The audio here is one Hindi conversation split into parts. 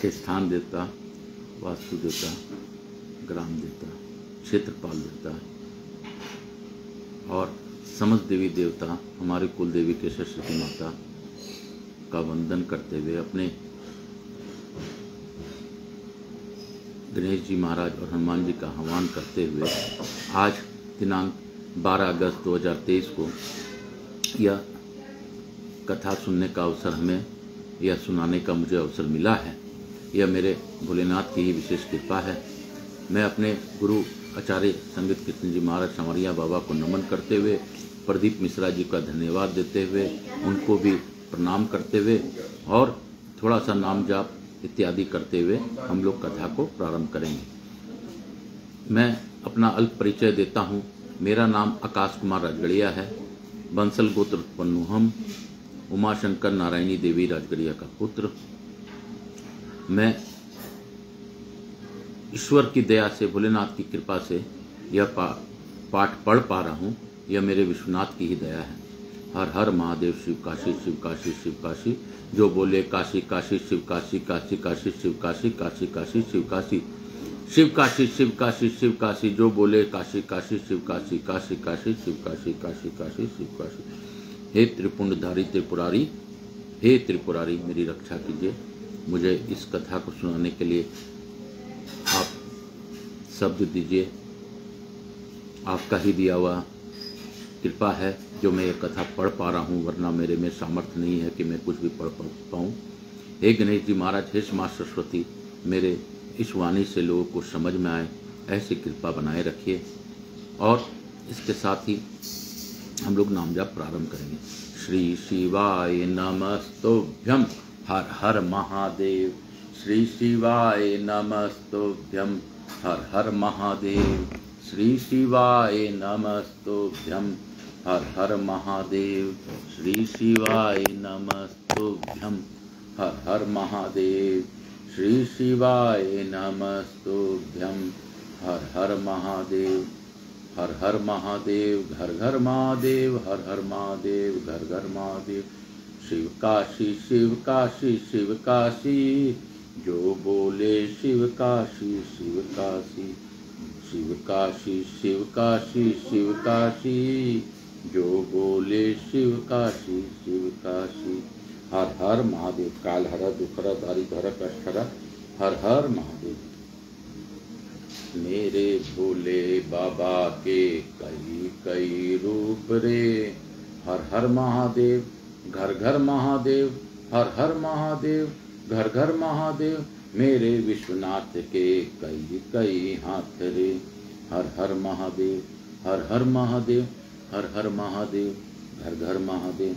के स्थान देवता, वास्तु देवता, ग्राम देवता, क्षेत्रपाल देवता और समस्त देवी देवता हमारे कुल देवी के सरस्वती माता का वंदन करते हुए, अपने गणेश जी महाराज और हनुमान जी का आह्वान करते हुए आज दिनांक 12 अगस्त 2023 को यह कथा सुनने का अवसर हमें, यह सुनाने का मुझे अवसर मिला है। यह मेरे भोलेनाथ की ही विशेष कृपा है। मैं अपने गुरु आचार्य संगीत कृष्ण जी महाराज समरिया बाबा को नमन करते हुए, प्रदीप मिश्रा जी का धन्यवाद देते हुए, उनको भी प्रणाम करते हुए और थोड़ा सा नाम जाप इत्यादि करते हुए हम लोग कथा को प्रारंभ करेंगे। मैं अपना अल्प परिचय देता हूँ। मेरा नाम आकाश कुमार राजगढ़िया है। बंसल गोत्र उत्पन्न हम, उमाशंकर नारायणी देवी राजगढ़िया का पुत्र। मैं ईश्वर की दया से, भोलेनाथ की कृपा से यह पाठ पढ़ पा रहा हूँ। यह मेरे विश्वनाथ की ही दया है। हर हर महादेव, शिव काशी, शिव काशी, शिव काशी। जो बोले काशी काशी, शिव काशी, काशी काशी, शिव काशी, काशी काशी, शिव काशी, शिव काशी, शिव काशी, शिव काशी। जो बोले काशी काशी, शिव काशी, काशी काशी, शिव काशी, काशी काशी, शिव काशी। हे त्रिपुंडधारी त्रिपुरारी, हे त्रिपुरारी, मेरी रक्षा कीजिए। मुझे इस कथा को सुनाने के लिए आप शब्द दीजिए। आपका ही दिया हुआ कृपा है जो मैं ये कथा पढ़ पा रहा हूँ, वरना मेरे में सामर्थ्य नहीं है कि मैं कुछ भी पढ़ पाऊँ। हे गणेश जी महाराज, हे माँ सरस्वती, मेरे इस वाणी से लोगों को समझ में आए, ऐसी कृपा बनाए रखिए। और इसके साथ ही हम लोग नाम जाप प्रारंभ करेंगे। श्री शिवाय नमस्तुभ्यम, हर हर महादेव। श्री शिवाय नमस्तुभ्यम, हर हर महादेव। श्री शिवाय नमस्तुभ्यम, हर हर महादेव। श्री शिवाय नमस्तुभ्यम, हर हर महादेव। श्री शिवाय नमस्तुभ्यम, हर हर महादेव। हर हर महादेव, घर घर महादेव, हर हर महादेव, घर घर महादेव। शिव काशी, शिव काशी, शिव काशी। जो बोले शिव काशी, शिव काशी, शिव काशी, शिव काशी, शिव काशी। जो बोले शिव काशी, शिव काशी। हर हर महादेव। काल हर, दुख हर, दारी धर, कष्ट हर, हर हर महादेव। मेरे भोले बाबा के कई कई रूप रे। हर हर महादेव, घर घर महादेव, हर हर महादेव, घर घर महादेव। मेरे विश्वनाथ के कई कई हाथ रे। हर हर महादेव, हर हर महादेव, हर हर महादेव, घर घर महादेव।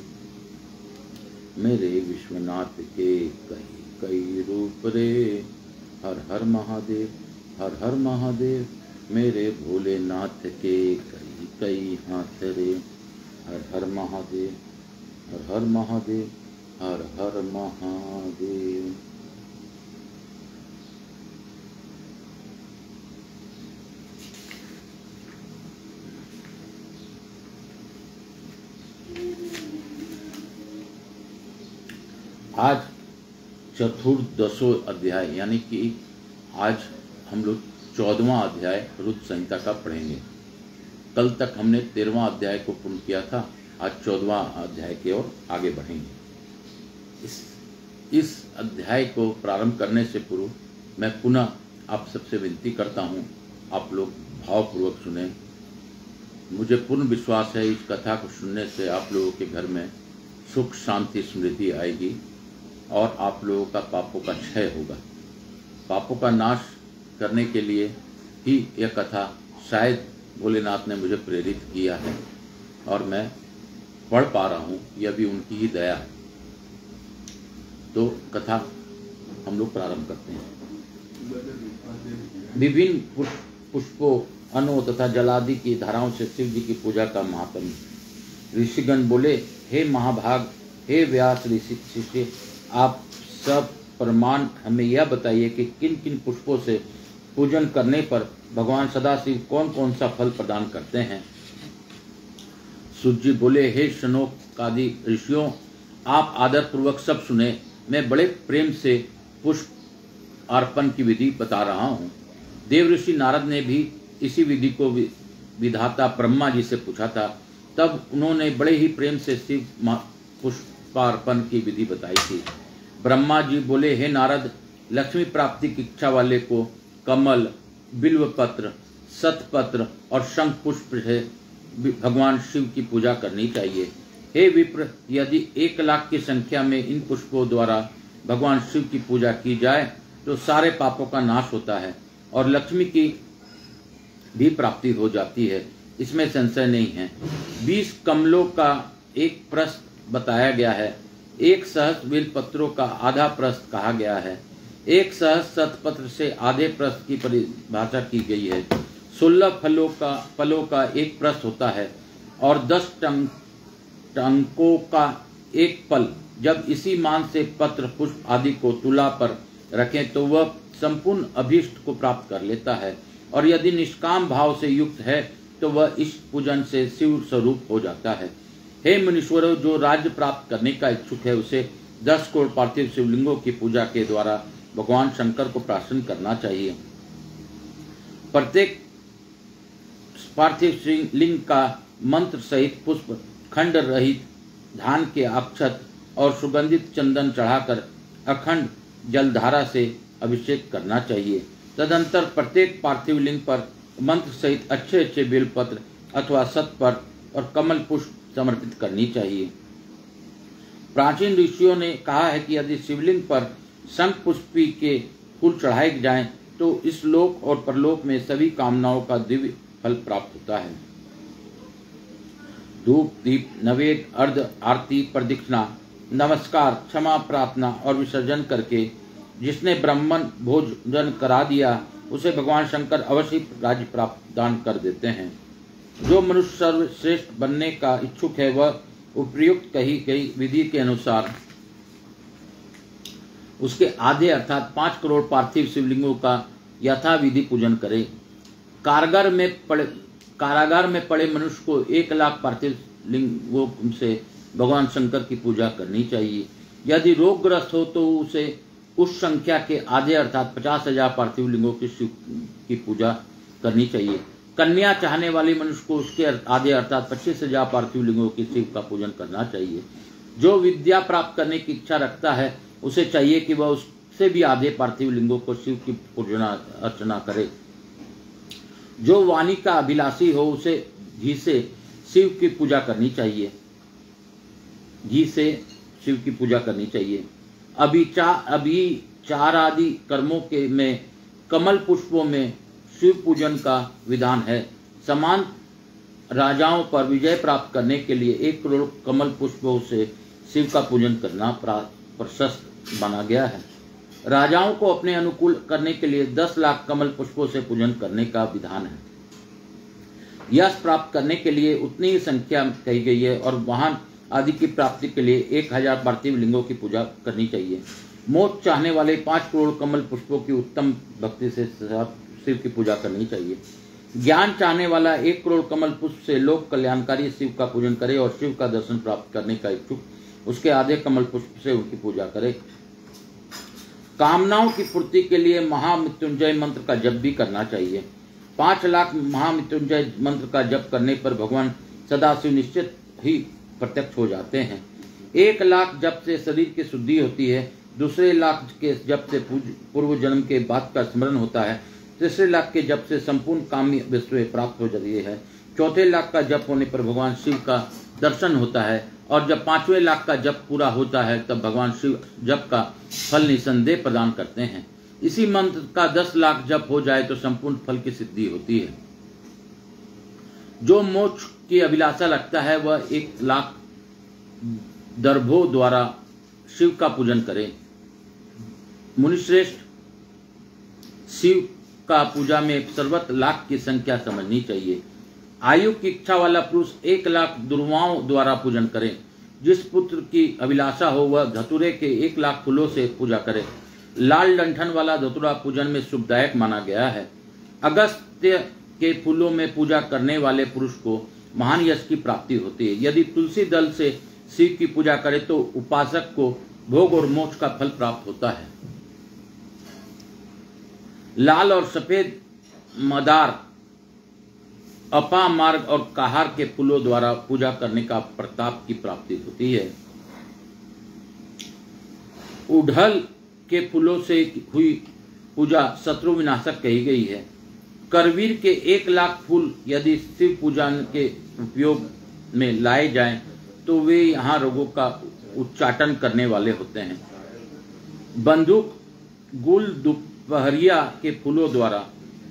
मेरे विश्वनाथ के कई कई रूप रे। हर हर महादेव, हर हर महादेव। मेरे भोलेनाथ के कई कई हाथ रे। हर हर महादेव, हर हर महादेव, हर हर महादेव। आज चतुर्दशो अध्याय, यानी कि आज हम लोग 14वां अध्याय रुद्र संहिता का पढ़ेंगे। कल तक हमने 13वां अध्याय को पूर्ण किया था। आज 14वां अध्याय की ओर आगे बढ़ेंगे। इस अध्याय को प्रारंभ करने से पूर्व मैं पुनः आप सबसे विनती करता हूँ, आप लोग भावपूर्वक सुने। मुझे पूर्ण विश्वास है इस कथा को सुनने से आप लोगों के घर में सुख शांति समृद्धि आएगी और आप लोगों का पापों का क्षय होगा। पापों का नाश करने के लिए ही यह कथा शायद भोलेनाथ ने मुझे प्रेरित किया है और मैं पढ़ पा रहा हूँ, यह भी उनकी ही दया है। तो कथा हम लोग प्रारंभ करते हैं। विभिन्न पुष्पों, अन्नों तथा जलादि की धाराओं से शिव जी की पूजा का महात्म्य। ऋषिगण बोले, हे महाभाग, हे व्यास ऋषि शिष्य, आप सब प्रमाण हमें यह बताइए कि किन किन पुष्पों से पूजन करने पर भगवान सदाशिव कौन कौन सा फल प्रदान करते हैं। सूत जी बोले, हे शनोक आदि ऋषियों, आप आदर पूर्वक सब सुने। मैं बड़े प्रेम से पुष्प अर्पण की विधि बता रहा हूँ। देवऋषि नारद ने भी इसी विधि को विधाता ब्रह्मा जी से पूछा था। तब उन्होंने बड़े ही प्रेम से शिव पुष्पार्पण की विधि बताई थी। ब्रह्मा जी बोले, हे नारद, लक्ष्मी प्राप्ति की इच्छा वाले को कमल, बिल्व पत्र, सतपत्र और शंख पुष्प से भगवान शिव की पूजा करनी चाहिए। हे विप्र, यदि 1 लाख की संख्या में इन पुष्पों द्वारा भगवान शिव की पूजा की जाए तो सारे पापों का नाश होता है और लक्ष्मी की भी प्राप्ति हो जाती है, इसमें संशय नहीं है। 20 कमलों का एक प्रस्थ बताया गया है, 1 सहस्त्र बिल पत्रों का आधा प्रस्थ कहा गया है, 1 सहस्त्र सतपत्र से आधे प्रस्थ की परिभाषा की गई है। 16 फलों का एक प्रस्थ होता है और 10 टंकों का एक फल। जब इसी मान से पत्र, पुष्प आदि को तुला पर रखें तो वह संपूर्ण अभीष्ट को प्राप्त कर लेता है, और यदि निष्काम भाव से युक्त है तो वह इस पूजन से शिव स्वरूप हो जाता है। हे मुनीश्वरों, जो राज्य प्राप्त करने का इच्छुक है उसे 10 करोड़ पार्थिव शिवलिंगों की पूजा के द्वारा भगवान शंकर को प्रसन्न करना चाहिए। प्रत्येक पार्थिव शिवलिंग का मंत्र सहित पुष्प खंड रहित धान के अक्षत और सुगंधित चंदन चढ़ाकर अखंड जलधारा से अभिषेक करना चाहिए। तदंतर प्रत्येक पार्थिव लिंग पर मंत्र सहित अच्छे अच्छे बेलपत्र अथवा सतपत्र और कमल पुष्प समर्पित करनी चाहिए। प्राचीन ऋषियों ने कहा है कि यदि शिवलिंग पर शंख पुष्पी के फूल चढ़ाए जाएं तो इस लोक और परलोक में सभी कामनाओं का दिव्य फल प्राप्त होता है। धूप, दीप, नैवेद्य, अर्घ, आरती, प्रदक्षिणा, नमस्कार, क्षमा प्रार्थना और विसर्जन करके जिसने ब्राह्मण भोजन करा दिया उसे भगवान शंकर अवश्य राज्य प्राप्त दान कर देते हैं। जो मनुष्य सर्वश्रेष्ठ बनने का इच्छुक है वह उपयुक्त कही गई विधि के अनुसार उसके आधे अर्थात 5 करोड़ पार्थिव शिवलिंगों का यथाविधि पूजन करे। कारागार में पड़े मनुष्य को 1 लाख पार्थिव लिंगों से भगवान शंकर की पूजा करनी चाहिए। यदि रोगग्रस्त हो तो उसे उस संख्या के आधे अर्थात 50,000 पार्थिव लिंगों की शिव की पूजा करनी चाहिए। कन्या चाहने वाले मनुष्य को उसके आधे अर्थात 25,000 पार्थिव लिंगों की शिव का पूजन करना चाहिए। जो विद्या प्राप्त करने की इच्छा रखता है उसे चाहिए कि वह उससे भी आधे पार्थिव लिंगों को शिव की पूजना अर्चना करे। जो वाणी का अभिलाषी हो उसे घी से शिव की पूजा करनी चाहिए। घी से शिव की पूजा करनी चाहिए। अभिचार आदि कर्मों के में कमल पुष्पों में शिव पूजन का विधान है। समान राजाओं पर विजय प्राप्त करने के लिए 1 करोड़ कमल पुष्पों से शिव का पूजन करना प्रशस्त माना गया है। राजाओं को अपने अनुकूल करने के लिए 10 लाख कमल पुष्पों से पूजन करने का विधान है। यश प्राप्त करने के लिए उतनी ही संख्या कही गई है और वाहन आदि की प्राप्ति के लिए 1000 पार्थिव लिंगों की पूजा करनी चाहिए। मोक्ष चाहने वाले 5 करोड़ कमल पुष्पों की उत्तम भक्ति से शिव की पूजा करनी चाहिए। ज्ञान चाहने वाला 1 करोड़ कमल पुष्प से लोक कल्याणकारी शिव का पूजन करे और शिव का दर्शन प्राप्त करने का इच्छुक उसके आधे कमल पुष्प से उनकी पूजा करे। कामनाओं की पूर्ति के लिए महामृत्युंजय मंत्र का जप भी करना चाहिए। 5 लाख महामृत्युंजय मंत्र का जप करने पर भगवान सदाशिव निश्चित ही प्रत्यक्ष हो जाते हैं। 1 लाख जप से शरीर की शुद्धि होती है, दूसरे लाख के जप से पूर्व जन्म के बाद का स्मरण होता है, तीसरे लाख के जप से संपूर्ण काम्य वस्तुएं प्राप्त हो जाती है, चौथे लाख का जप होने पर भगवान शिव का दर्शन होता है और जब 5वें लाख का जप पूरा होता है तब भगवान शिव जप का फल निसंदेह प्रदान करते हैं। इसी मंत्र का 10 लाख जप हो जाए तो संपूर्ण फल की सिद्धि होती है। जो मोक्ष की अभिलाषा रखता है वह 1 लाख दर्भों द्वारा शिव का पूजन करे। मुनिश्रेष्ठ, शिव का पूजा में सर्वत्र लाख की संख्या समझनी चाहिए। आयु की इच्छा वाला पुरुष 1 लाख दुर्वाओं द्वारा पूजन करे। जिस पुत्र की अभिलाषा हो वह धतुरे के 1 लाख फूलों से पूजा करे। लाल डंठन वाला धतुरा पूजन में शुभदायक माना गया है। अगस्त्य के फूलों में पूजा करने वाले पुरुष को महान यश की प्राप्ति होती है। यदि तुलसी दल से शिव की पूजा करे तो उपासक को भोग और मोक्ष का फल प्राप्त होता है। लाल और सफेद मदार, अपामार्ग और कहार के फूलों द्वारा पूजा करने का प्रताप की प्राप्ति होती है। उड़हल के फूलों से हुई पूजा शत्रु विनाशक कही गई है। करवीर के 1,00,000 फूल यदि शिव पूजा के उपयोग में लाए जाएं तो वे यहाँ रोगों का उच्चाटन करने वाले होते हैं। बंदूक गुल दोपहरिया के फूलों द्वारा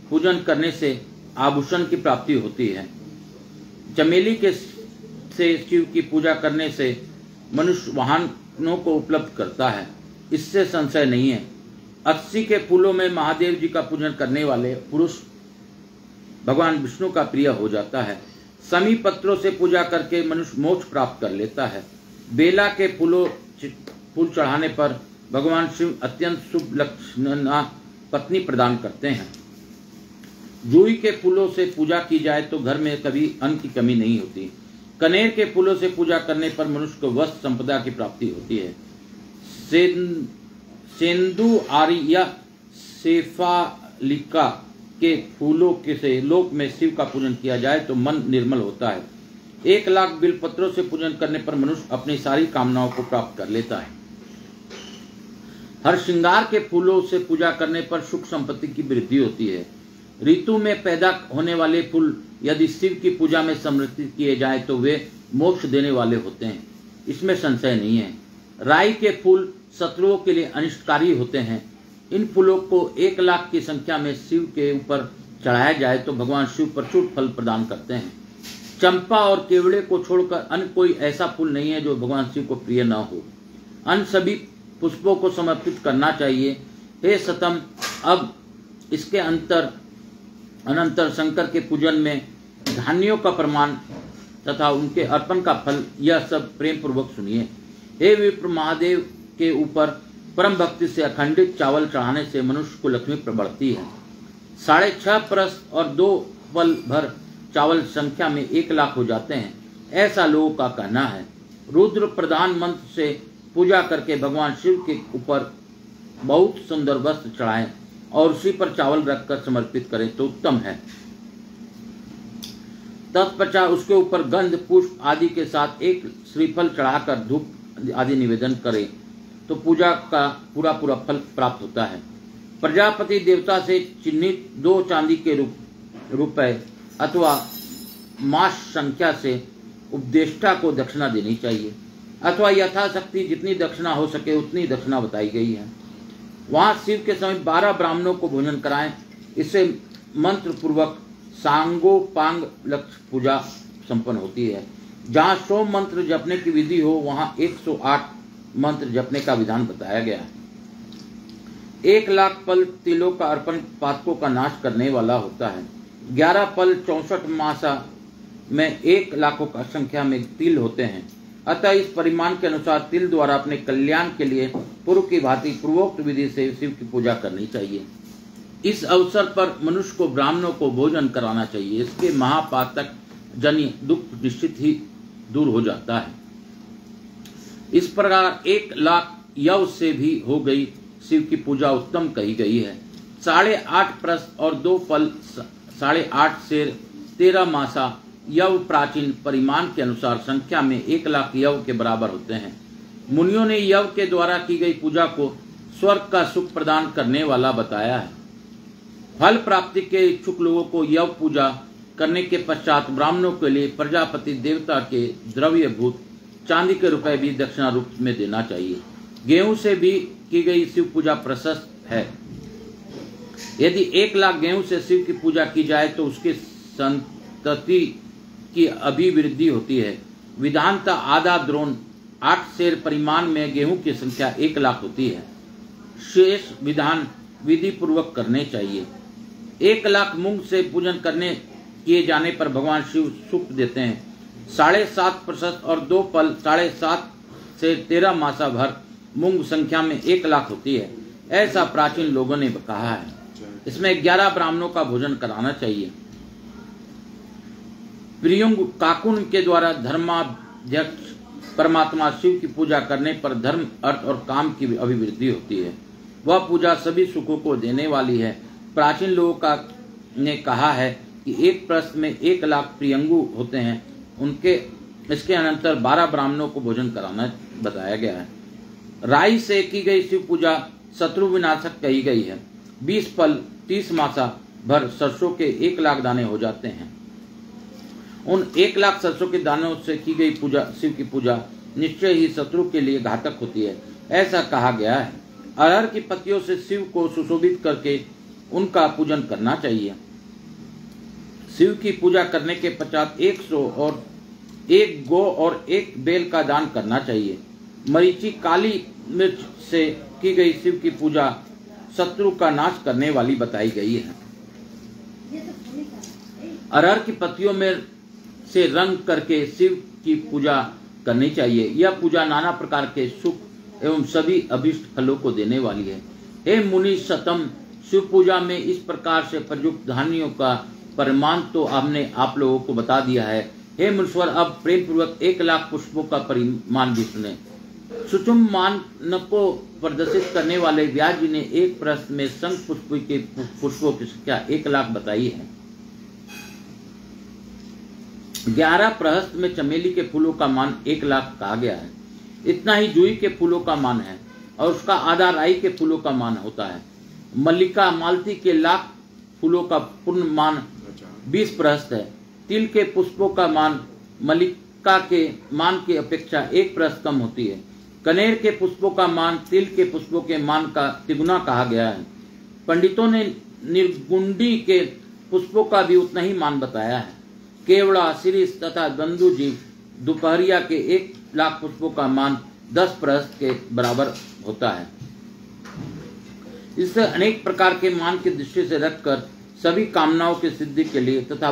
पूजन करने से आभूषण की प्राप्ति होती है। चमेली के से शिव की पूजा करने से मनुष्य वाहनों को उपलब्ध करता है, इससे संशय नहीं है। 80 के फूलों में महादेव जी का पूजन करने वाले पुरुष भगवान विष्णु का प्रिय हो जाता है। समी पत्रों से पूजा करके मनुष्य मोक्ष प्राप्त कर लेता है। बेला के फूल चढ़ाने पर भगवान शिव अत्यंत शुभ लक्षणा पत्नी प्रदान करते हैं। जूही के फूलों से पूजा की जाए तो घर में कभी अन्न की कमी नहीं होती। कनेर के फूलों से पूजा करने पर मनुष्य को वस्त्र संपदा की प्राप्ति होती है। सेंदु आर्य सेफालिका के फूलों के से लोक में शिव का पूजन किया जाए तो मन निर्मल होता है। 1,00,000 बिलपत्रों से पूजन करने पर मनुष्य अपनी सारी कामनाओं को प्राप्त कर लेता है। हर श्रृंगार के फूलों से पूजा करने पर सुख संपत्ति की वृद्धि होती है। ऋतु में पैदा होने वाले फूल यदि शिव की पूजा में समर्पित किए जाए तो वे मोक्ष देने वाले होते हैं, इसमें संशय नहीं है। राई के फूल शत्रुओं के लिए अनिष्टकारी होते हैं। इन फूलों को 1,00,000 की संख्या में शिव के ऊपर चढ़ाया जाए तो भगवान शिव प्रचुर फल प्रदान करते हैं। चंपा और केवड़े को छोड़कर अन्य कोई ऐसा फूल नहीं है जो भगवान शिव को प्रिय न हो। अन्य सभी पुष्पों को समर्पित करना चाहिए। हे सतम, अब इसके अनंतर शंकर के पूजन में धान्यों का प्रमाण तथा उनके अर्पण का फल, यह सब प्रेम पूर्वक सुनिए। हे विप्र, महादेव के ऊपर परम भक्ति से अखंडित चावल चढ़ाने से मनुष्य को लक्ष्मी बढ़ती है। 6.5 परस और 2 पल भर चावल संख्या में 1,00,000 हो जाते हैं, ऐसा लोगों का कहना है। रुद्र प्रधान मंत्र से पूजा करके भगवान शिव के ऊपर बहुत सुंदर वस्त्र चढ़ाएं और उसी पर चावल रखकर समर्पित करें तो उत्तम है। तत्पश्चात उसके ऊपर गंध पुष्प आदि के साथ एक श्रीफल चढ़ाकर धूप आदि निवेदन करें तो पूजा का पूरा फल प्राप्त होता है। प्रजापति देवता से चिन्हित 2 चांदी के रुपए अथवा मास संख्या से उपदेष्टा को दक्षिणा देनी चाहिए, अथवा यथाशक्ति जितनी दक्षिणा हो सके उतनी दक्षिणा बताई गई है। वहां शिव के समय 12 ब्राह्मणों को भोजन कराएं, इससे मंत्र पूर्वक सांगोपांग लक्ष्य पूजा संपन्न होती है। जहां 100 मंत्र जपने की विधि हो वहां 108 मंत्र जपने का विधान बताया गया है। 1,00,000 पल तिलों का अर्पण पातकों का नाश करने वाला होता है। 11 पल 64 मासा में 1,00,000 का संख्या में तिल होते हैं। अतः इस परिमाण के अनुसार तिल द्वारा अपने कल्याण के लिए पूर्व की भांति पूर्वोक्त विधि से शिव की पूजा करनी चाहिए। इस अवसर पर मनुष्य को ब्राह्मणों को भोजन कराना चाहिए, इसके महापातक जन्य दुख निश्चित ही दूर हो जाता है। इस प्रकार 1,00,000 यव से भी हो गई शिव की पूजा उत्तम कही गई है। 8.5 परस और 2 पल 8.5 शेर 13 मासा यव प्राचीन परिमाण के अनुसार संख्या में 1,00,000 यव के बराबर होते हैं। मुनियों ने यव के द्वारा की गई पूजा को स्वर्ग का सुख प्रदान करने वाला बताया है। फल प्राप्ति के इच्छुक लोगों को यव पूजा करने के पश्चात ब्राह्मणों के लिए प्रजापति देवता के द्रव्यभूत चांदी के रुपए भी दक्षिणा रूप में देना चाहिए। गेहूं से भी की गई शिव पूजा प्रशस्त है। यदि 1,00,000 गेहूं से शिव की पूजा की जाए तो उसकी संतति की अभिवृद्धि होती है। विधानता आधा द्रोण 8 शेर परिमाण में गेहूं की संख्या 1,00,000 होती है। शेष विधान विधि पूर्वक करने चाहिए। 1,00,000 मूंग से पूजन करने किए जाने पर भगवान शिव सुख देते हैं। 7.5 प्रतिशत और 2 पल 7.5 से 13 मासा भर मूंग संख्या में 1,00,000 होती है, ऐसा प्राचीन लोगों ने कहा है। इसमें 11 ब्राह्मणों का भोजन कराना चाहिए। प्रियुंग काकुन के द्वारा धर्माध्यक्ष परमात्मा शिव की पूजा करने पर धर्म, अर्थ और काम की अभिवृद्धि होती है। वह पूजा सभी सुखों को देने वाली है। प्राचीन लोगों का ने कहा है कि एक प्रश्न में 1 लाख प्रियंगु होते हैं। इसके अनंतर 12 ब्राह्मणों को भोजन कराना बताया गया है। राई से की गई शिव पूजा शत्रु विनाशक कही गई है। 20 फल 30 मासा भर सरसों के 1 लाख दाने हो जाते हैं। उन 1 लाख सरसों के दानों से की गई पूजा, शिव की पूजा निश्चय ही शत्रु के लिए घातक होती है, ऐसा कहा गया है। अरहर की पत्तियों से शिव को सुशोभित करके उनका पूजन करना चाहिए। शिव की पूजा करने के पश्चात 100 और 1 गौ और 1 बेल का दान करना चाहिए। मरीची काली मिर्च से की गई शिव की पूजा शत्रु का नाश करने वाली बताई गई है। अरहर की पत्तियों में से रंग करके शिव की पूजा करनी चाहिए। यह पूजा नाना प्रकार के सुख एवं सभी अभिष्ट फलों को देने वाली है। हे मुनि सतम, शिव पूजा में इस प्रकार से प्रयुक्त धान्यों का परिमाण तो आपने आप लोगों को बता दिया है। हे मुनीश्वर, अब प्रेम पूर्वक 1 लाख पुष्पों का परिमाण भी सुने। सुषुम मान को प्रदर्शित करने वाले व्यास जी ने एक प्रश्न में शंख पुष्पों की संख्या 1 लाख बताई है। 11 प्रहस्त में चमेली के फूलों का मान 1 लाख कहा गया है। इतना ही जूही के फूलों का मान है और उसका आधा राई के फूलों का मान होता है। मल्लिका मालती के लाख फूलों का पूर्ण मान 20 प्रहस्त है। तिल के पुष्पों का मान मल्लिका के मान की अपेक्षा 1 प्रहस्त कम होती है। कनेर के पुष्पों का मान तिल के पुष्पों के मान का तिगुना कहा गया है। पंडितों ने निर्गुंडी के पुष्पों का भी उतना ही मान बताया है। केवड़ा, शिरीष तथा गंदुजीव दोपहरिया के 1 लाख पुष्पों का मान 10 प्रहस्त के बराबर होता है। इससे अनेक प्रकार के मान की दृष्टि से रखकर सभी कामनाओं की सिद्धि के लिए तथा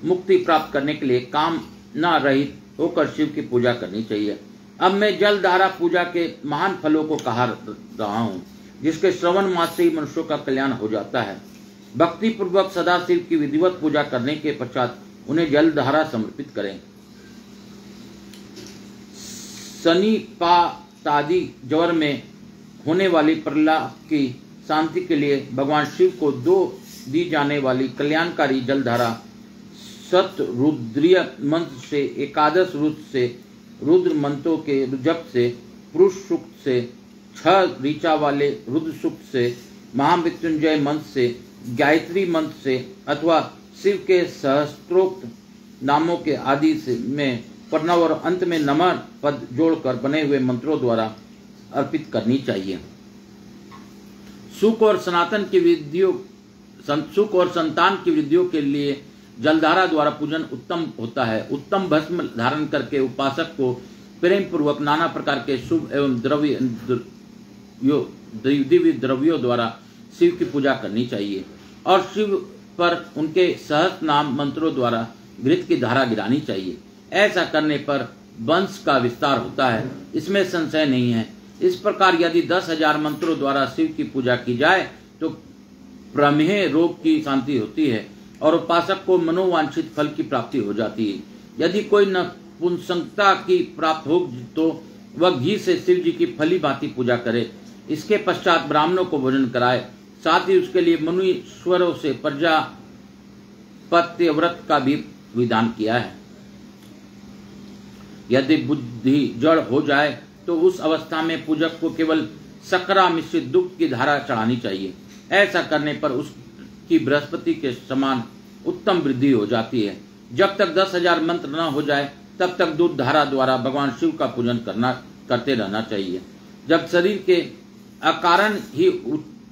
मुक्ति प्राप्त करने के लिए कामना रहित होकर शिव की पूजा करनी चाहिए। अब मैं जल धारा पूजा के महान फलों को कहा रहा हूँ, जिसके श्रवण मास से ही मनुष्यों का कल्याण हो जाता है। भक्ति पूर्वक सदा शिव की विधिवत पूजा करने के पश्चात उन्हें जल धारा समर्पित करें। शनिपातादि ज्वर में होने वाली प्रलाप की शांति के लिए भगवान शिव को दी जाने वाली कल्याणकारी जलधारा शतरुद्रीय मंत्र से, एकादश रुद्र से, रुद्र मंत्रों के जप से, पुरुष सूक्त से, 6 ऋचा वाले रुद्र सूक्त से, महामृत्युंजय मंत्र से, गायत्री मंत्र से अथवा शिव के सहस्त्रोक्त नामों के आदि से में प्रणव और अंत में नमः पद जोड़कर बने हुए मंत्रों द्वारा अर्पित करनी चाहिए। सुख और संतान की वृद्धियों के लिए जलधारा द्वारा पूजन उत्तम होता है। उत्तम भस्म धारण करके उपासक को प्रेम पूर्वक नाना प्रकार के शुभ एवं दिव्य द्रव्यों द्वारा शिव की पूजा करनी चाहिए और शिव पर उनके सहस्त्र नाम मंत्रों द्वारा घृत की धारा गिरानी चाहिए। ऐसा करने पर वंश का विस्तार होता है, इसमें संशय नहीं है। इस प्रकार यदि 10,000 मंत्रों द्वारा शिव की पूजा की जाए तो प्रमेह रोग की शांति होती है और उपासक को मनोवांछित फल की प्राप्ति हो जाती है। यदि कोई नपुंसकता की प्राप्त हो तो वह घी से शिव जी की फली भांति पूजा करे। इसके पश्चात ब्राह्मणों को भोजन कराए। साथ ही उसके लिए मुनीश्वरों से प्रजापत्य व्रत का भी विधान किया है। यदि बुद्धि जड़ हो जाए तो उस अवस्था में पूजक को केवल सकरा मिश्रित दुग्ध की धारा चढ़ानी चाहिए। ऐसा करने पर उसकी बृहस्पति के समान उत्तम वृद्धि हो जाती है। जब तक 10,000 मंत्र न हो जाए तब तक दूध धारा द्वारा भगवान शिव का पूजन करते रहना चाहिए। जब शरीर के अकारण ही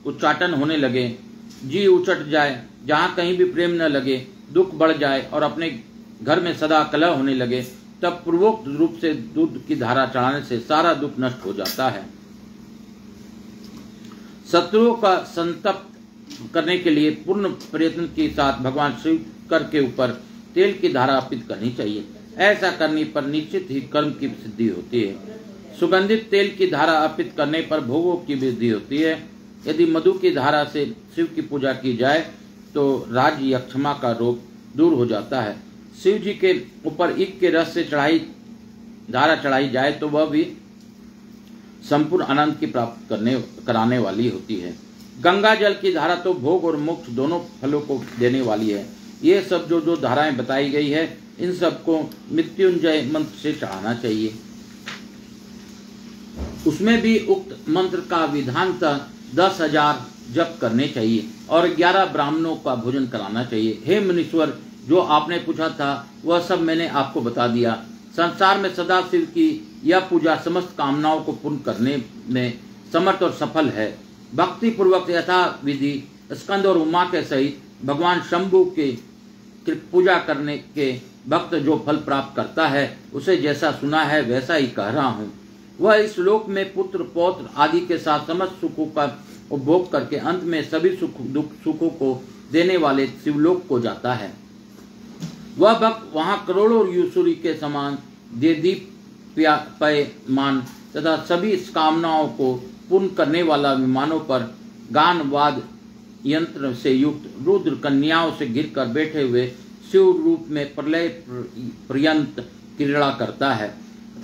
उच्चाटन होने लगे, जी उचट जाए, जहाँ कहीं भी प्रेम न लगे, दुख बढ़ जाए और अपने घर में सदा कलह होने लगे, तब पूर्वोक्त रूप से दूध की धारा चढ़ाने से सारा दुख नष्ट हो जाता है। शत्रुओं का संतप्त करने के लिए पूर्ण प्रयत्न के साथ भगवान शिवकर के ऊपर तेल की धारा अर्पित करनी चाहिए। ऐसा करने पर निश्चित ही कर्म की सिद्धि होती है। सुगंधित तेल की धारा अर्पित करने पर भोगों की वृद्धि होती है। यदि मधु की धारा से शिव की पूजा की जाए तो राज या क्षमा का रोग दूर हो जाता है। शिव जी के ऊपर ईख के रस से धारा चढ़ाई जाए तो वह भी संपूर्ण आनंद की प्राप्त कराने वाली होती है। गंगा जल की धारा तो भोग और मोक्ष दोनों फलों को देने वाली है। ये सब जो धाराएं बताई गई है, इन सबको मृत्युंजय मंत्र से चढ़ाना चाहिए। उसमें भी उक्त मंत्र का विधानतः 10,000 जप करने चाहिए और 11 ब्राह्मणों का भोजन कराना चाहिए। हे मुनीश्वर, जो आपने पूछा था वह सब मैंने आपको बता दिया। संसार में सदाशिव की यह पूजा समस्त कामनाओं को पूर्ण करने में समर्थ और सफल है। भक्ति पूर्वक यथा विधि स्कंद और उमा के सहित भगवान शंभु के पूजा करने के भक्त जो फल प्राप्त करता है, उसे जैसा सुना है वैसा ही कह रहा हूँ। वह इस लोक में पुत्र पौत्र आदि के साथ समस्त सुखों का उपभोग करके अंत में सभी सुखों को देने वाले शिवलोक को जाता है। वह भक्त वहां करोड़ों यूसुरी के समान देदीप्यमान तथा सभी कामनाओं को पूर्ण करने वाला विमानों पर गान वाद यंत्र से युक्त रुद्र कन्याओं से गिरकर बैठे हुए शिव रूप में प्रलय पर्यंत क्रीड़ा करता है।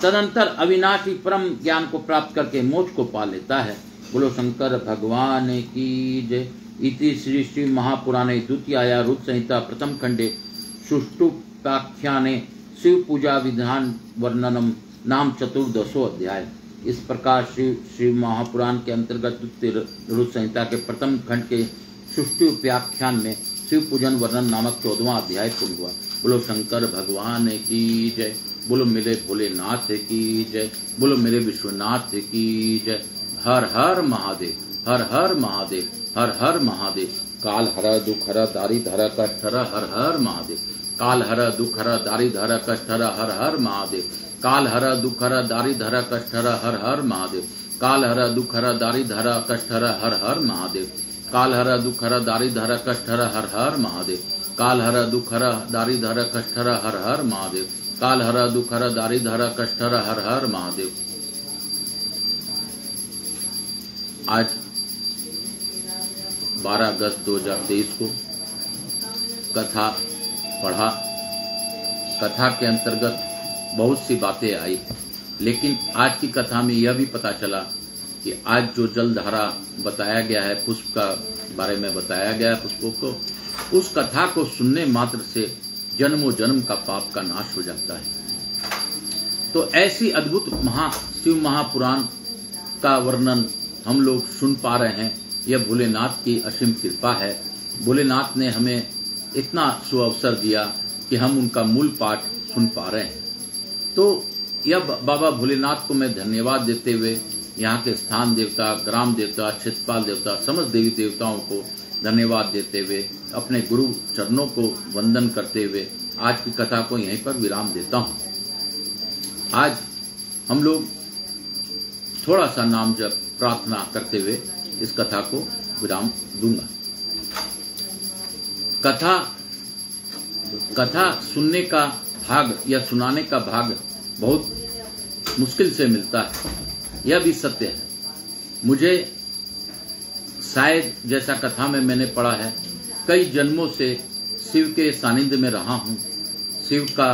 तदंतर अविनाशी परम ज्ञान को प्राप्त करके मोक्ष को पा लेता है। बोलो शंकर भगवान की जय। इति श्री श्री महापुराणे द्वितीया रुद्र संहिता प्रथम खंडे सुष्टुपाख्याने शिव पूजा विधान वर्णनम नाम 14 अध्याय। इस प्रकार श्री महापुराण के अंतर्गत द्वितीय रुद्र संहिता के प्रथम खंड के सुष्टुपाख्यान में शिव पूजन वर्णन नामक 14वां अध्याय पूर्ण हुआ। बोलो शंकर भगवान की जय। बोलो मेरे भोलेनाथ की जय। बोलो मेरे विश्वनाथ की जय। हर हर महादेव, हर हर महादेव, हर हर महादेव। काल हर दुख हर दारिद्र हर कष्ट हर, हर हर महादेव। काल हर दुख हर दारिद्र हर कष्ट हर, हर हर महादेव। काल हर दुख हर दारिद्र हर कष्ट हर, हर हर महादेव। काल हर दुख हर दारिद्र हर कष्ट हर, हर हर महादेव। काल हर दुख हर दारिद्र हर कष्ट हर, हर हर महादेव। काल हर दुख हर दारिद्र हर कष्ट हर, हर हर महादेव। काल हर दुख हर दारिद्र हर कष्ट हर, हर हर महादेव। आज 12 अगस्त 2023 को कथा पढ़ा। कथा के अंतर्गत बहुत सी बातें आई, लेकिन आज की कथा में यह भी पता चला कि आज जो जलधारा बताया गया है, पुष्प का बारे में बताया गया है, पुष्पों को, उस कथा को सुनने मात्र से जन्मों जन्म का पाप का नाश हो जाता है। तो ऐसी अद्भुत शिव महापुराण का वर्णन हम लोग सुन पा रहे हैं। यह भोलेनाथ की असीम कृपा है। भोलेनाथ ने हमें इतना सुअवसर दिया कि हम उनका मूल पाठ सुन पा रहे हैं। तो यह बाबा भोलेनाथ को मैं धन्यवाद देते हुए, यहाँ के स्थान देवता, ग्राम देवता, क्षेत्रपाल देवता, समस्त देवी देवताओं को धन्यवाद देते हुए, अपने गुरु चरणों को वंदन करते हुए आज की कथा को यहीं पर विराम देता हूँ। आज हम लोग थोड़ा सा नाम जप प्रार्थना करते हुए इस कथा को विराम दूंगा। कथा सुनने का भाग या सुनाने का भाग बहुत मुश्किल से मिलता है, यह भी सत्य है। मुझे शायद, जैसा कथा में मैंने पढ़ा है, कई जन्मों से शिव के सानिध्य में रहा हूँ, शिव का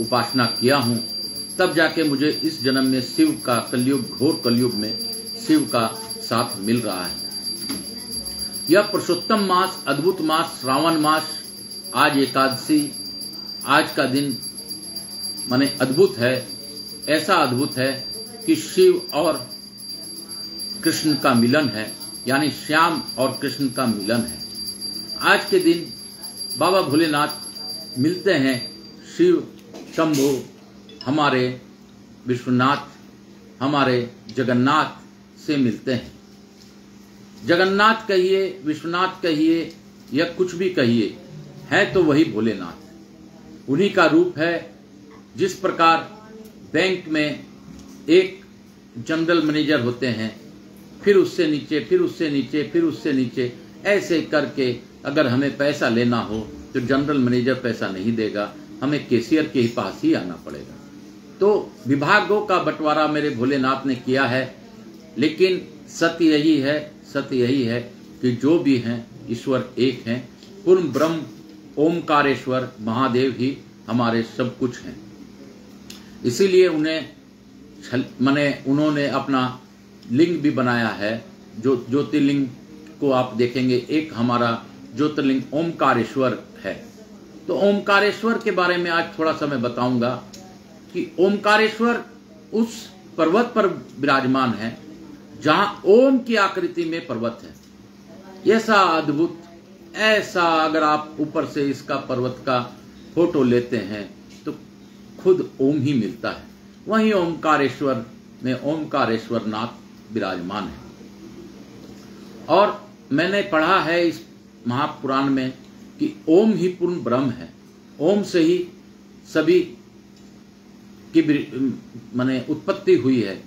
उपासना किया हूँ, तब जाके मुझे इस जन्म में शिव का कलयुग, घोर कलयुग में शिव का साथ मिल रहा है। यह पुरुषोत्तम मास, अद्भुत मास, श्रावण मास, आज एकादशी, आज का दिन माने अद्भुत है। ऐसा अद्भुत है कि शिव और कृष्ण का मिलन है, यानी श्याम और कृष्ण का मिलन है। आज के दिन बाबा भोलेनाथ मिलते हैं शिव शंभु, हमारे विश्वनाथ, हमारे जगन्नाथ से मिलते हैं। जगन्नाथ कहिए, विश्वनाथ कहिए या कुछ भी कहिए, है तो वही भोलेनाथ। उन्हीं का रूप है। जिस प्रकार बैंक में एक जनरल मैनेजर होते हैं, फिर उससे नीचे, फिर उससे नीचे, फिर उससे नीचे, ऐसे करके अगर हमें पैसा लेना हो तो जनरल मैनेजर पैसा नहीं देगा, हमें कैशियर के पास ही आना पड़ेगा। तो विभागों का बंटवारा मेरे भोलेनाथ ने किया है, लेकिन सत्य यही है कि जो भी हैं ईश्वर एक हैं। पूर्ण ब्रह्म ओमकारेश्वर महादेव ही हमारे सब कुछ हैं। इसीलिए उन्होंने अपना लिंग भी बनाया है, जो ज्योतिर्लिंग को आप देखेंगे, एक हमारा ज्योतिर्लिंग ओमकारेश्वर है। तो ओमकारेश्वर के बारे में आज थोड़ा सा मैं बताऊंगा कि ओमकारेश्वर उस पर्वत पर विराजमान है जहां ओम की आकृति में पर्वत है। ऐसा अद्भुत, ऐसा अगर आप ऊपर से इसका पर्वत का फोटो लेते हैं तो खुद ओम ही मिलता है। वहीं ओमकारेश्वर में ओमकारेश्वर नाथ विराजमान है। और मैंने पढ़ा है इस महापुराण में कि ओम ही पूर्ण ब्रह्म है, ओम से ही सभी की माने उत्पत्ति हुई है।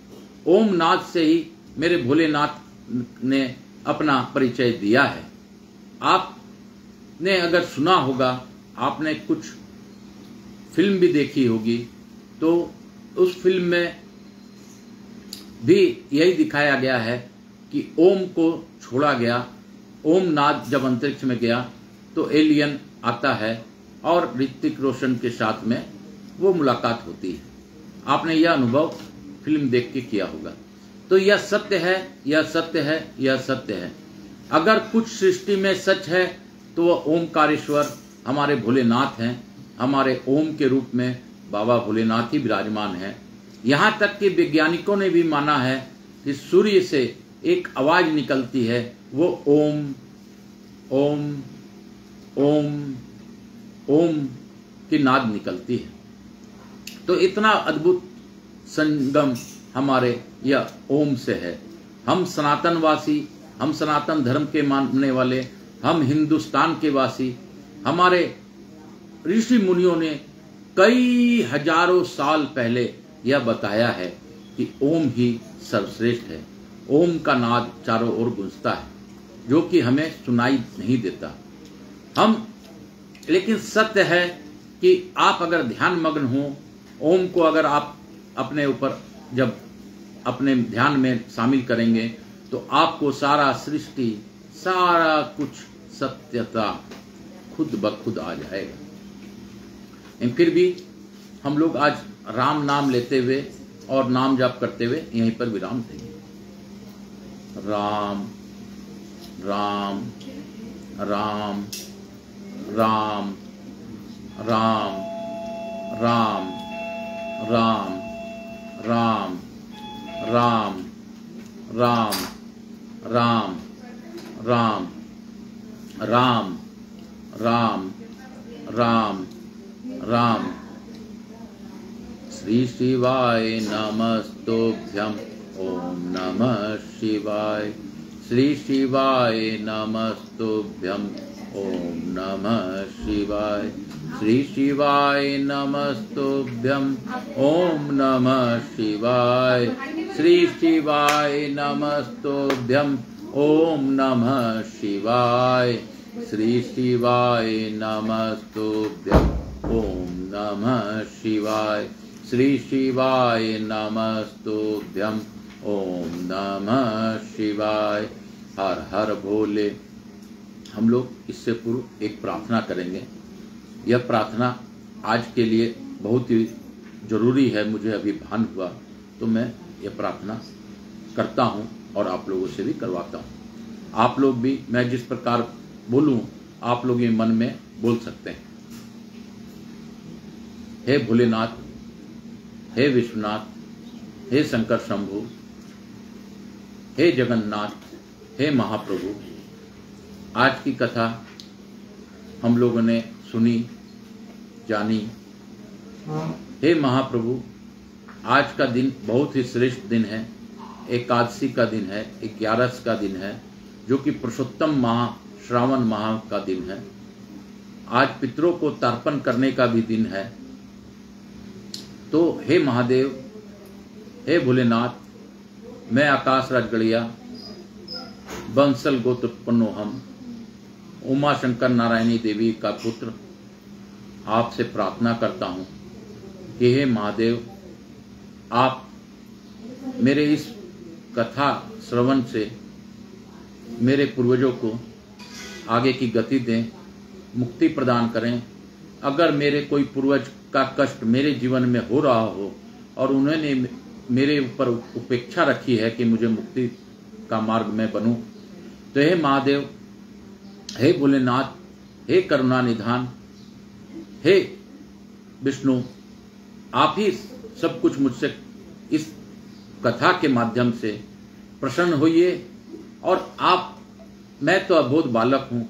ओम नाथ से ही मेरे भोलेनाथ ने अपना परिचय दिया है। आपने अगर सुना होगा, आपने कुछ फिल्म भी देखी होगी, तो उस फिल्म में भी यही दिखाया गया है कि ओम को छोड़ा गया। ओम नाथ जब अंतरिक्ष में गया तो एलियन आता है और ऋतिक रोशन के साथ में वो मुलाकात होती है। आपने यह अनुभव फिल्म देख के किया होगा। तो यह सत्य है, यह सत्य है, यह सत्य है। अगर कुछ सृष्टि में सच है तो वह ओमकारेश्वर हमारे भोलेनाथ हैं। हमारे ओम के रूप में बाबा भोलेनाथ ही विराजमान है। यहां तक कि वैज्ञानिकों ने भी माना है कि सूर्य से एक आवाज निकलती है, वो ओम ओम ओम ओम की नाद निकलती है। तो इतना अद्भुत संगम हमारे यह ओम से है। हम सनातनवासी, हम सनातन धर्म के मानने वाले, हम हिंदुस्तान के वासी, हमारे ऋषि मुनियों ने कई हजारों साल पहले यह बताया है कि ओम ही सर्वश्रेष्ठ है। ओम का नाद चारों ओर गूंजता है, जो कि हमें सुनाई नहीं देता। लेकिन सत्य है कि आप अगर ध्यान मग्न हो, ओम को अगर आप अपने ऊपर जब अपने ध्यान में शामिल करेंगे तो आपको सारा सृष्टि, सारा कुछ सत्यता खुद ब खुद आ जाएगा। लेकिन फिर भी हम लोग आज राम नाम लेते हुए और नाम जाप करते हुए यहीं पर विराम देंगे। राम राम राम राम राम राम राम राम राम राम राम राम राम राम राम राम। श्री शिवाय नमस्तुभ्यं। ओम नमः शिवाय। श्री शिवाय नमस्तुभ्यं। ओम नमः शिवाय। श्री शिवाय नमस्तुभ्यं। ओम नमः शिवाय। श्री शिवाय नमस्तुभ्यं। ओम नमः शिवाय। श्री शिवाय नमस्तुभ्यं। ओम नमः शिवाय। श्री शिवाय नमस्तुभ्यं। ओम नमः शिवाय। हर हर भोले। हम लोग इससे पूर्व एक प्रार्थना करेंगे। यह प्रार्थना आज के लिए बहुत ही जरूरी है, मुझे अभी भान हुआ तो मैं यह प्रार्थना करता हूं और आप लोगों से भी करवाता हूं। आप लोग भी मैं जिस प्रकार बोलूं, आप लोग ये मन में बोल सकते हैं। हे भोलेनाथ, हे विश्वनाथ, हे शंकर शंभु, हे जगन्नाथ, हे महाप्रभु, आज की कथा हम लोगों ने सुनी, जानी। हे महाप्रभु, आज का दिन बहुत ही श्रेष्ठ दिन है। एकादशी का दिन है, 11 का दिन है, जो कि पुरुषोत्तम माह, श्रावण माह का दिन है। आज पितरों को तर्पण करने का भी दिन है। तो हे महादेव, हे भोलेनाथ, मैं आकाश राजगढ़िया बंसल गोत्र उत्पन्नो हम, उमा शंकर नारायणी देवी का पुत्र, आपसे प्रार्थना करता हूँ कि हे महादेव, आप मेरे इस कथा श्रवण से मेरे पूर्वजों को आगे की गति दें, मुक्ति प्रदान करें। अगर मेरे कोई पूर्वज का कष्ट मेरे जीवन में हो रहा हो और उन्होंने मेरे ऊपर उपेक्षा रखी है कि मुझे मुक्ति का मार्ग में बनूं, तो हे महादेव, हे भोलेनाथ, हे करुणा निधान, हे विष्णु, आप ही सब कुछ मुझसे इस कथा के माध्यम से प्रसन्न होइए। और आप, मैं तो अबोध बालक हूँ,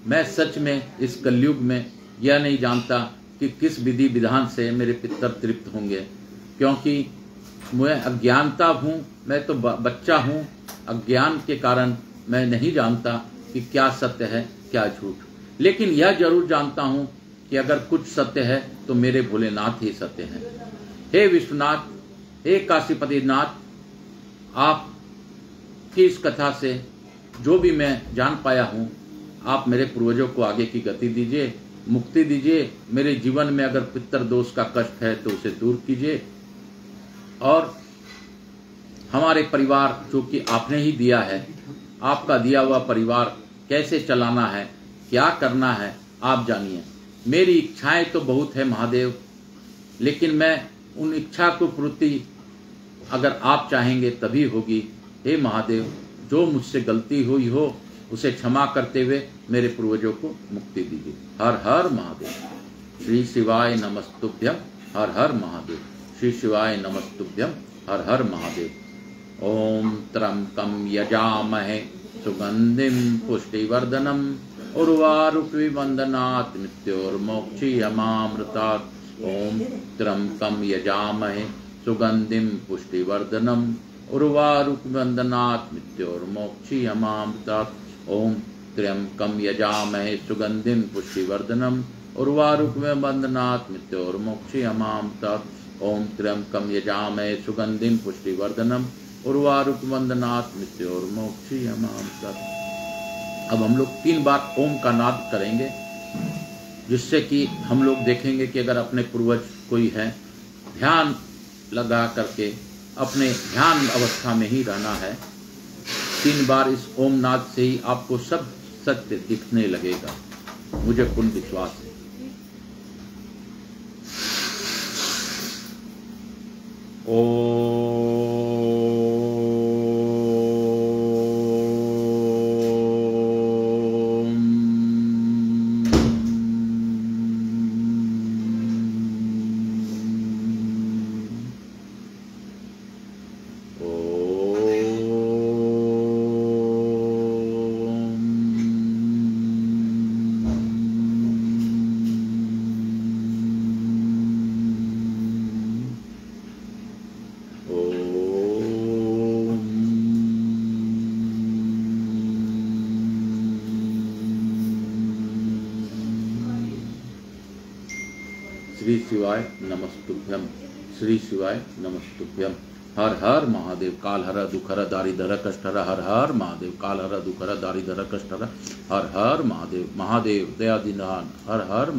मैं सच में इस कलयुग में यह नहीं जानता कि किस विधि विधान से मेरे पितर तृप्त होंगे, क्योंकि मैं अज्ञानता हूँ, मैं तो बच्चा हूँ। अज्ञान के कारण मैं नहीं जानता कि क्या सत्य है क्या झूठ। लेकिन यह जरूर जानता हूँ कि अगर कुछ सत्य है तो मेरे भोलेनाथ ही सत्य हैं। हे विश्वनाथ, हे काशीपतिनाथ, आप की इस कथा से जो भी मैं जान पाया हूँ, आप मेरे पूर्वजों को आगे की गति दीजिए, मुक्ति दीजिए। मेरे जीवन में अगर पितर दोष का कष्ट है तो उसे दूर कीजिए। और हमारे परिवार जो कि आपने ही दिया है, आपका दिया हुआ परिवार कैसे चलाना है, क्या करना है, आप जानिए। मेरी इच्छाएं तो बहुत है महादेव, लेकिन मैं उन इच्छा को पूर्ति अगर आप चाहेंगे तभी होगी। हे महादेव, जो मुझसे गलती हुई हो उसे क्षमा करते हुए मेरे पूर्वजों को मुक्ति दीजिए। हर हर महादेव। श्री शिवाय नमस्तुभ्यम। हर हर महादेव। श्री शिवाय नमस्तुभ्यम। हर हर महादेव। ओम त्र्यंबकं यजामहे सुगंधिं पुष्टिवर्धनम् उर्वारुकमिबन्धनात् मृत्योर्मोक्षीयमामृतात्। ओम त्र्यंबकं यजामहे सुगंधिं पुष्टिवर्धनम् उर्वारुकमिबन्धनात् मृत्योर्मोक्षीयमामृतात्। ओम त्र्यंबकं यजामहे सुगंधिं पुष्टिवर्धनम् उर्वारुकमिबन्धनात् मृत्योर्मोक्षीयमामृतात्। ओम त्र्यंबकं यजामहे सुगंधिं पुष्टिवर्धनम् उर्वारुकमिबन्धनात् मृत्योर्मोक्षीयमामृतात्। अब हम लोग 3 बार ओम का नाद करेंगे, जिससे कि हम लोग देखेंगे कि अगर अपने पूर्वज कोई है, ध्यान लगा करके अपने ध्यान अवस्था में ही रहना है। 3 बार इस ओम नाद से ही आपको सब सत्य दिखने लगेगा, मुझे पूर्ण विश्वास है। ओम श्री शिवाय नमस्तुभ्यम। श्री शिवाय नमस्तुभ्यम। हर हर महादेव। काल हर दुख हर दारिद्र कष्ट हर। हर हर महादेव। काल हर दुख हर दारिद्र कष्ट हर। हर हर महादेव। महादेव दया दीनान। हर हर